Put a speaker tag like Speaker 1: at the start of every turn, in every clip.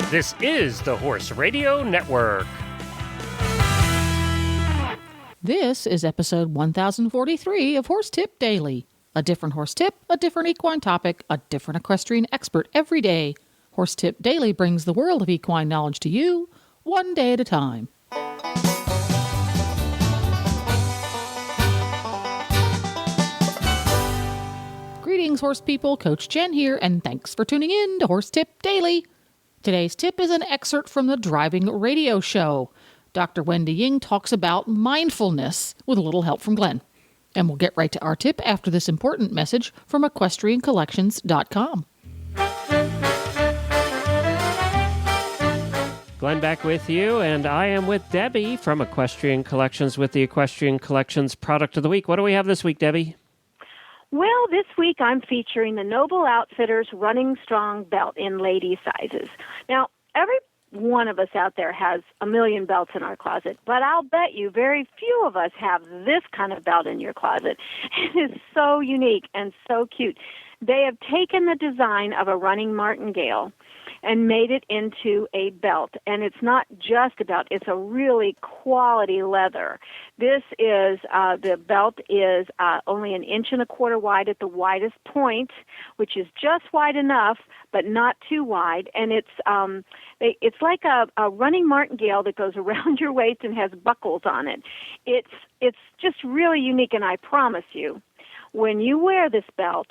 Speaker 1: This is the Horse Radio Network.
Speaker 2: This is episode 1043 of Horse Tip Daily. A different horse tip, a different equine topic, a different equestrian expert every day. Horse Tip Daily brings the world of equine knowledge to you, one day at a time. Greetings, horse people. Coach Jen here, and thanks for tuning in to Horse Tip Daily. Today's tip is an excerpt from the Driving Radio Show. Dr. Wendy Ying talks about mindfulness with a little help from Glenn. And we'll get right to our tip after this important message from EquestrianCollections.com.
Speaker 1: Glenn back with you, and I am with Debbie from Equestrian Collections with the Equestrian Collections Product of the Week. What do we have this week, Debbie?
Speaker 3: Well, this week I'm featuring the Noble Outfitters Running Strong belt in lady sizes. Now, every one of us out there has a million belts in our closet, but I'll bet you very few of us have this kind of belt in your closet. It is so unique and so cute. They have taken the design of a running martingale and made it into a belt. And it's not just a belt, it's a really quality leather. This is, the belt is only 1.25 inches wide at the widest point, which is just wide enough, but not too wide. And it's like a running martingale that goes around your waist and has buckles on it. It's just really unique, and I promise you, when you wear this belt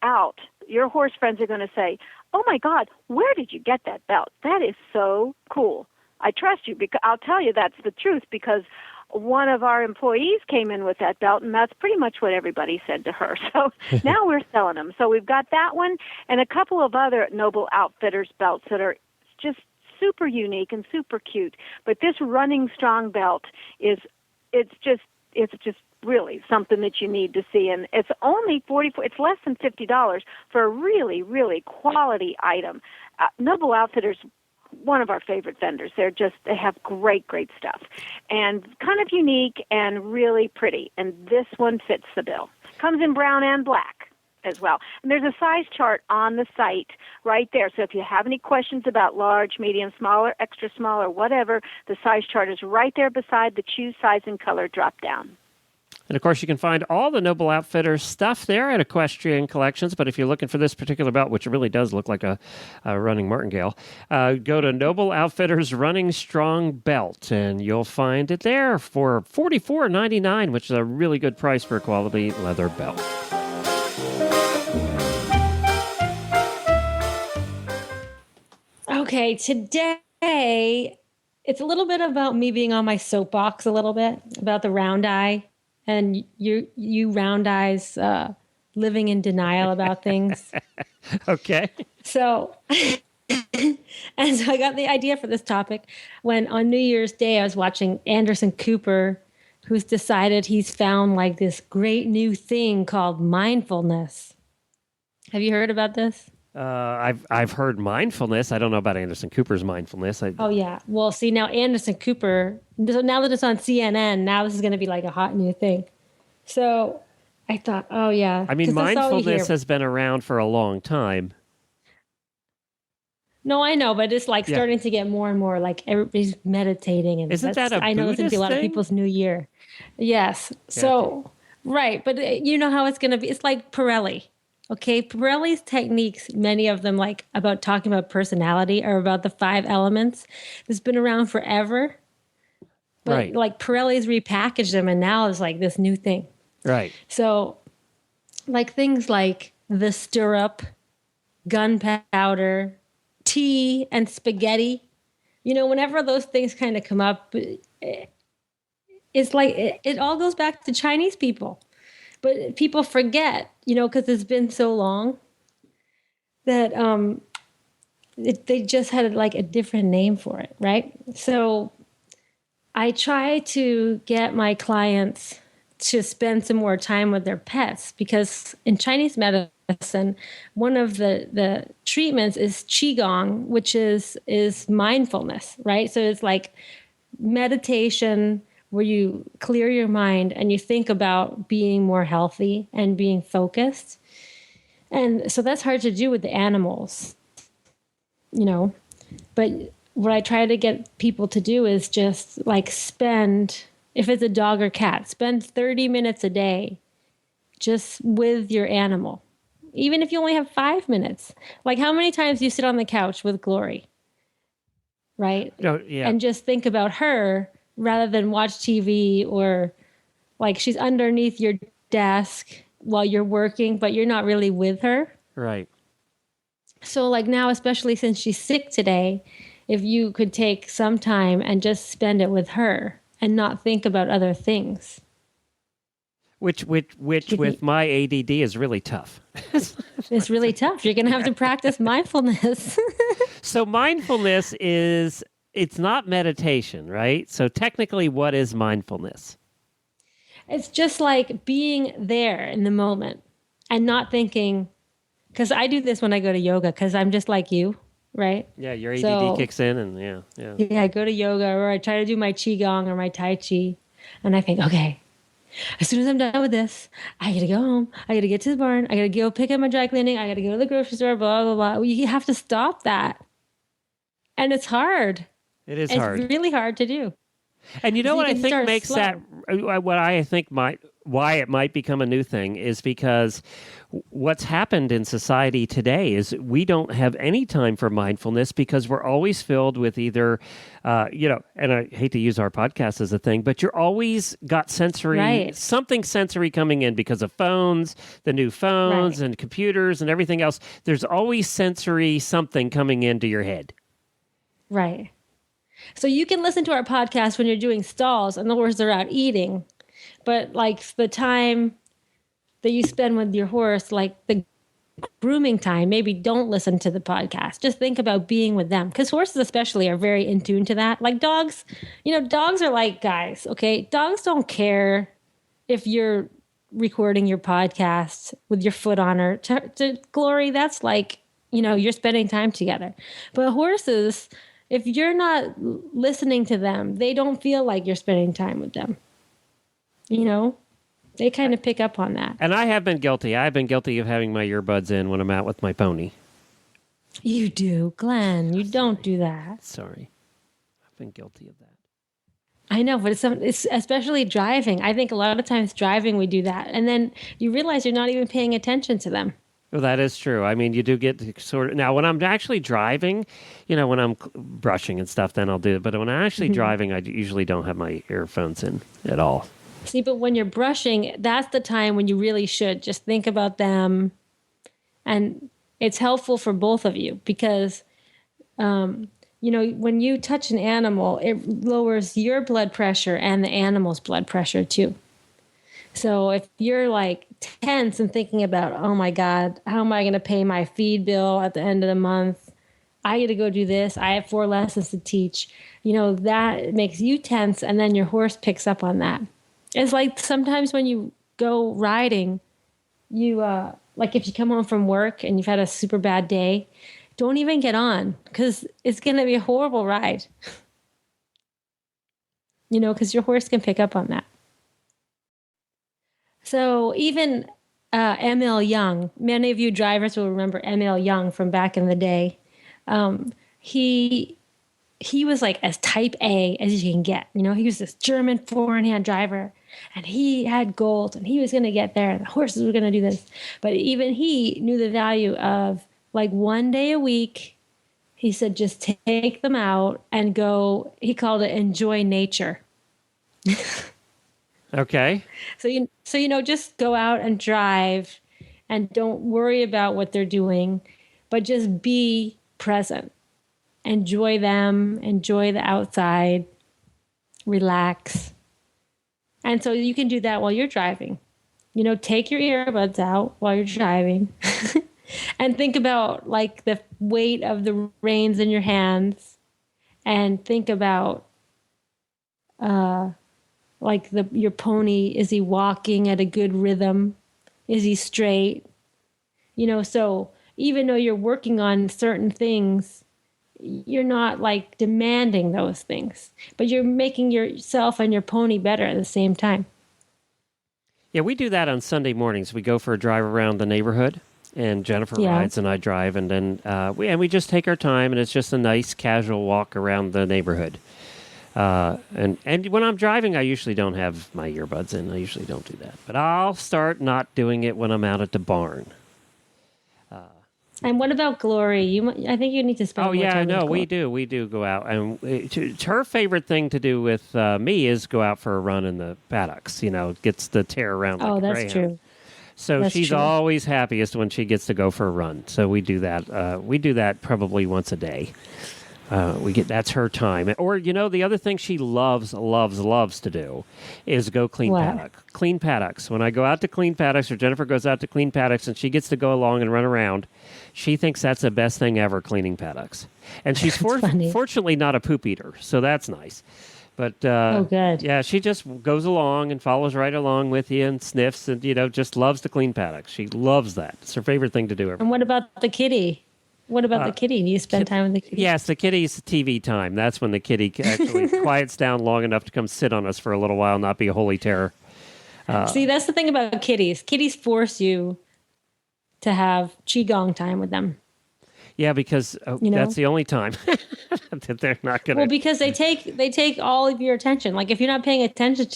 Speaker 3: out, your horse friends are going to say, "Oh my God, where did you get that belt? That is so cool." I trust you, because I'll tell you that's the truth, because one of our employees came in with that belt, and that's pretty much what everybody said to her. So now we're selling them. So we've got that one and a couple of other Noble Outfitters belts that are just super unique and super cute. But this Running Strong belt it's just really something that you need to see, and it's only it's less than $50 for a really, really quality item. Noble Outfitters, one of our favorite vendors. They have great stuff, and kind of unique and really pretty, and this one fits the bill. Comes in brown and black as well. And there's a size chart on the site right there. So if you have any questions about large, medium, smaller, extra small, or whatever, the size chart is right there beside the choose size and color drop down.
Speaker 1: And, of course, you can find all the Noble Outfitters stuff there at Equestrian Collections. But if you're looking for this particular belt, which really does look like a running martingale, go to Noble Outfitters Running Strong Belt, and you'll find it there for $44.99, which is a really good price for a quality leather belt.
Speaker 4: Okay, today it's a little bit about me being on my soapbox a little bit, about the round eye. And you round eyes living in denial about things.
Speaker 1: Okay.
Speaker 4: So, and so I got the idea for this topic when on New Year's Day I was watching Anderson Cooper, who's decided he's found like this great new thing called mindfulness. Have you heard about this?
Speaker 1: I've heard mindfulness. I don't know about Anderson Cooper's mindfulness.
Speaker 4: Oh, yeah. Well, see, now Anderson Cooper, so now that it's on CNN, now this is going to be like a hot new thing. So I thought, oh, yeah.
Speaker 1: I mean, mindfulness has been around for a long time.
Speaker 4: No, I know, but it's like starting to get more and more like everybody's meditating. And
Speaker 1: isn't that a
Speaker 4: I know
Speaker 1: Buddhist
Speaker 4: it's going to be a lot
Speaker 1: thing?
Speaker 4: of people's New Year. Yes. So, right. But you know how it's going to be. It's like Pirelli. Okay, Pirelli's techniques, many of them like about talking about personality, are about the 5 elements. It's been around forever. But like Pirelli's repackaged them, and now it's like this new thing.
Speaker 1: Right.
Speaker 4: So like things like the stirrup, gunpowder, tea, and spaghetti. You know, whenever those things kind of come up, it's like it all goes back to Chinese people. But people forget, you know, because it's been so long that they just had like a different name for it, right? So I try to get my clients to spend some more time with their pets, because in Chinese medicine, one of the treatments is qigong, which is mindfulness, right? So it's like meditation where you clear your mind and you think about being more healthy and being focused. And so that's hard to do with the animals, you know. But what I try to get people to do is just like spend, if it's a dog or cat, spend 30 minutes a day just with your animal. Even if you only have 5 minutes. Like how many times do you sit on the couch with Glory? Right?
Speaker 1: Oh, yeah.
Speaker 4: And just think about her rather than watch TV, or like she's underneath your desk while you're working, but you're not really with her.
Speaker 1: Right.
Speaker 4: So like now, especially since she's sick today, if you could take some time and just spend it with her and not think about other things.
Speaker 1: Which with my ADD is really tough.
Speaker 4: It's really tough. You're going to have to practice mindfulness.
Speaker 1: So mindfulness it's not meditation, right? So technically, what is mindfulness?
Speaker 4: It's just like being there in the moment and not thinking, because I do this when I go to yoga, because I'm just like you, right?
Speaker 1: Yeah, your ADD kicks in, and yeah.
Speaker 4: Yeah, I go to yoga, or I try to do my qigong or my tai chi, and I think, okay, as soon as I'm done with this, I gotta go home. I gotta get to the barn. I gotta go pick up my dry cleaning. I gotta go to the grocery store. Blah blah blah. You have to stop that, and it's hard.
Speaker 1: It is hard.
Speaker 4: It's really hard to do.
Speaker 1: And you know what I think makes
Speaker 4: slow.
Speaker 1: that, what I think why it might become a new thing is because what's happened in society today is we don't have any time for mindfulness because we're always filled with either, and I hate to use our podcast as a thing, but you're always got something sensory coming in because of phones, the new phones and computers and everything else. There's always sensory something coming into your head.
Speaker 4: Right. So you can listen to our podcast when you're doing stalls and the horses are out eating, but like the time that you spend with your horse, like the grooming time, maybe don't listen to the podcast. Just think about being with them, because horses especially are very in tune to that. Like dogs, dogs are like guys, okay? Dogs don't care if you're recording your podcast with your foot on her. To Glory, that's like, you're spending time together. But horses, if you're not listening to them, they don't feel like you're spending time with them. They kind of pick up on that.
Speaker 1: And I have been guilty. I've been guilty of having my earbuds in when I'm out with my pony.
Speaker 4: You do, Glenn. You don't do that.
Speaker 1: Sorry. I've been guilty of that.
Speaker 4: I know, but it's especially driving. I think a lot of times driving we do that. And then you realize you're not even paying attention to them.
Speaker 1: Well, that is true. I mean, you do get sort of... Now, when I'm actually driving, when I'm brushing and stuff, then I'll do it. But when I'm actually driving, I usually don't have my earphones in at all.
Speaker 4: See, but when you're brushing, that's the time when you really should just think about them. And it's helpful for both of you because, when you touch an animal, it lowers your blood pressure and the animal's blood pressure too. So if you're like tense and thinking about, oh my God, how am I going to pay my feed bill at the end of the month? I got to go do this. I have 4 lessons to teach. That makes you tense, and then your horse picks up on that. It's like sometimes when you go riding, you like if you come home from work and you've had a super bad day, don't even get on because it's going to be a horrible ride. Because your horse can pick up on that. So even M.L. Young, many of you drivers will remember M.L. Young from back in the day. He was like as type A as you can get. He was this German 4-in-hand driver, and he had goals, and he was going to get there, and the horses were going to do this. But even he knew the value of like 1 day a week. He said, just take them out and go. He called it enjoy nature.
Speaker 1: Okay.
Speaker 4: So just go out and drive and don't worry about what they're doing, but just be present. Enjoy them, enjoy the outside, relax. And so you can do that while you're driving. Take your earbuds out while you're driving and think about like the weight of the reins in your hands, and think about your pony, is he walking at a good rhythm? Is he straight? So even though you're working on certain things, you're not like demanding those things, but you're making yourself and your pony better at the same time.
Speaker 1: Yeah, we do that on Sunday mornings. We go for a drive around the neighborhood, and Jennifer
Speaker 4: Yeah.
Speaker 1: rides and I drive, and then we just take our time, and it's just a nice casual walk around the neighborhood. And when I'm driving, I usually don't have my earbuds in. I usually don't do that, but I'll start not doing it when I'm out at the barn.
Speaker 4: And what about Glory? I think you need to spend.
Speaker 1: Oh
Speaker 4: more
Speaker 1: yeah,
Speaker 4: time with
Speaker 1: no,
Speaker 4: Glory.
Speaker 1: we do go out, and her favorite thing to do with me is go out for a run in the paddocks. Gets to tear around.
Speaker 4: Oh,
Speaker 1: like a
Speaker 4: that's
Speaker 1: greyhound.
Speaker 4: true.
Speaker 1: So
Speaker 4: That's
Speaker 1: she's
Speaker 4: true.
Speaker 1: always happiest when she gets to go for a run. So we do that. We do that probably once a day. That's her time. Or the other thing she loves to do is go clean
Speaker 4: What?
Speaker 1: clean paddocks. When I go out to clean paddocks, or Jennifer goes out to clean paddocks, and she gets to go along and run around, she thinks that's the best thing ever, cleaning paddocks. And she's
Speaker 4: funny.
Speaker 1: fortunately not a poop eater, so that's nice. But
Speaker 4: Oh, good.
Speaker 1: yeah, she just goes along and follows right along with you and sniffs, and just loves to clean paddocks. She loves that. It's her favorite thing to do.
Speaker 4: And what about the kitty? What about the kitty? Do you spend time with the kitty?
Speaker 1: Yes, the kitty's TV time. That's when the kitty actually quiets down long enough to come sit on us for a little while, not be a holy terror.
Speaker 4: See, that's the thing about kitties. Kitties force you to have qigong time with them.
Speaker 1: Yeah, because that's the only time that they're not going to.
Speaker 4: Well, because they take all of your attention. Like if you're not paying attention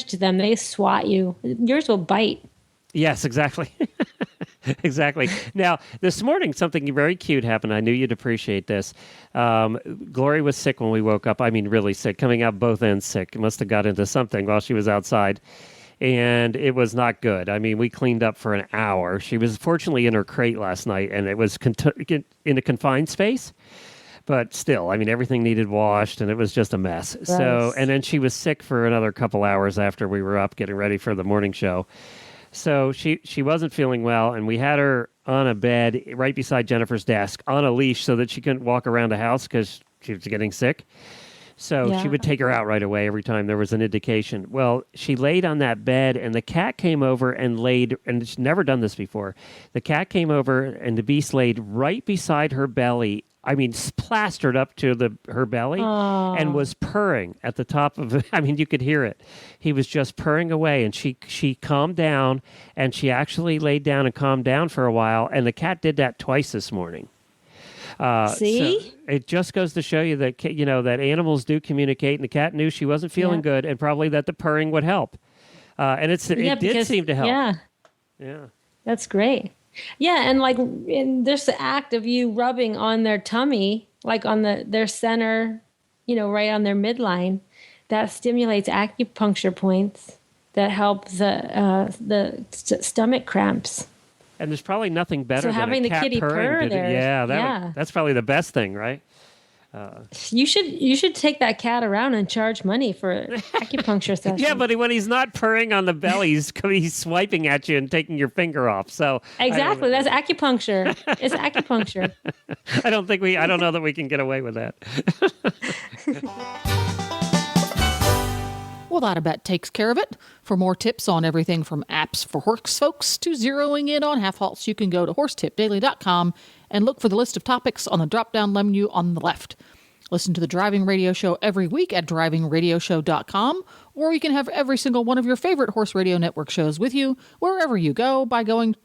Speaker 4: to them, they swat you. Yours will bite.
Speaker 1: Yes, exactly. Exactly. Now, this morning, something very cute happened. I knew you'd appreciate this. Glory was sick when we woke up. I mean, really sick, coming out both ends sick. Must have got into something while she was outside. And it was not good. I mean, we cleaned up for an hour. She was fortunately in her crate last night, and it was in a confined space. But still, I mean, everything needed washed, and it was just a mess.
Speaker 4: Gross.
Speaker 1: So, and then she was sick for another couple hours after we were up getting ready for the morning show. So she wasn't feeling well, and we had her on a bed right beside Jennifer's desk on a leash so that she couldn't walk around the house because she was getting sick. So
Speaker 4: Yeah.
Speaker 1: she would take her out right away every time there was an indication. Well, she laid on that bed, and the cat came over and laid, and she's never done this before. The cat came over, and the beast laid right beside her belly. I mean, plastered up to her belly, and was purring at the top of it. I mean, you could hear it. He was just purring away, and she calmed down, and she actually laid down and calmed down for a while, and the cat did that twice this morning.
Speaker 4: See?
Speaker 1: So it just goes to show you that that animals do communicate, and the cat knew she wasn't feeling good, and probably that the purring would help. And it did seem to help.
Speaker 4: Yeah, that's great. Yeah, and there's the act of you rubbing on their tummy, like on their center, right on their midline, that stimulates acupuncture points that help the stomach cramps.
Speaker 1: And there's probably nothing better
Speaker 4: So
Speaker 1: than
Speaker 4: having
Speaker 1: a
Speaker 4: the
Speaker 1: cat
Speaker 4: kitty
Speaker 1: purring.
Speaker 4: purr there,
Speaker 1: Yeah, that's probably the best thing, right?
Speaker 4: You should take that cat around and charge money for acupuncture sessions.
Speaker 1: Yeah, but when he's not purring on the belly, he's swiping at you and taking your finger off. So
Speaker 4: Exactly, that's acupuncture. It's acupuncture.
Speaker 1: I don't know that we can get away with that.
Speaker 2: Well, that I bet takes care of it. For more tips on everything from apps for horse folks to zeroing in on half halts, you can go to horsetipdaily.com and look for the list of topics on the drop-down menu on the left. Listen to the Driving Radio Show every week at drivingradioshow.com, or you can have every single one of your favorite Horse Radio Network shows with you wherever you go by going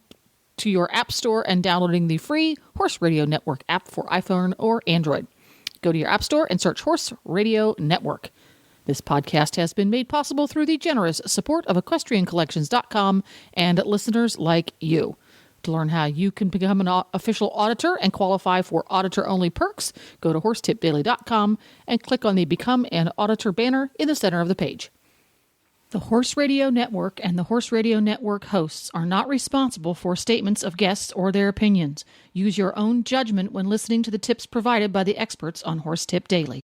Speaker 2: to your app store and downloading the free Horse Radio Network app for iPhone or Android. Go to your app store and search Horse Radio Network. This podcast has been made possible through the generous support of EquestrianCollections.com and listeners like you. To learn how you can become an official auditor and qualify for auditor-only perks, go to horsetipdaily.com and click on the Become an Auditor banner in the center of the page. The Horse Radio Network and the Horse Radio Network hosts are not responsible for statements of guests or their opinions. Use your own judgment when listening to the tips provided by the experts on Horse Tip Daily.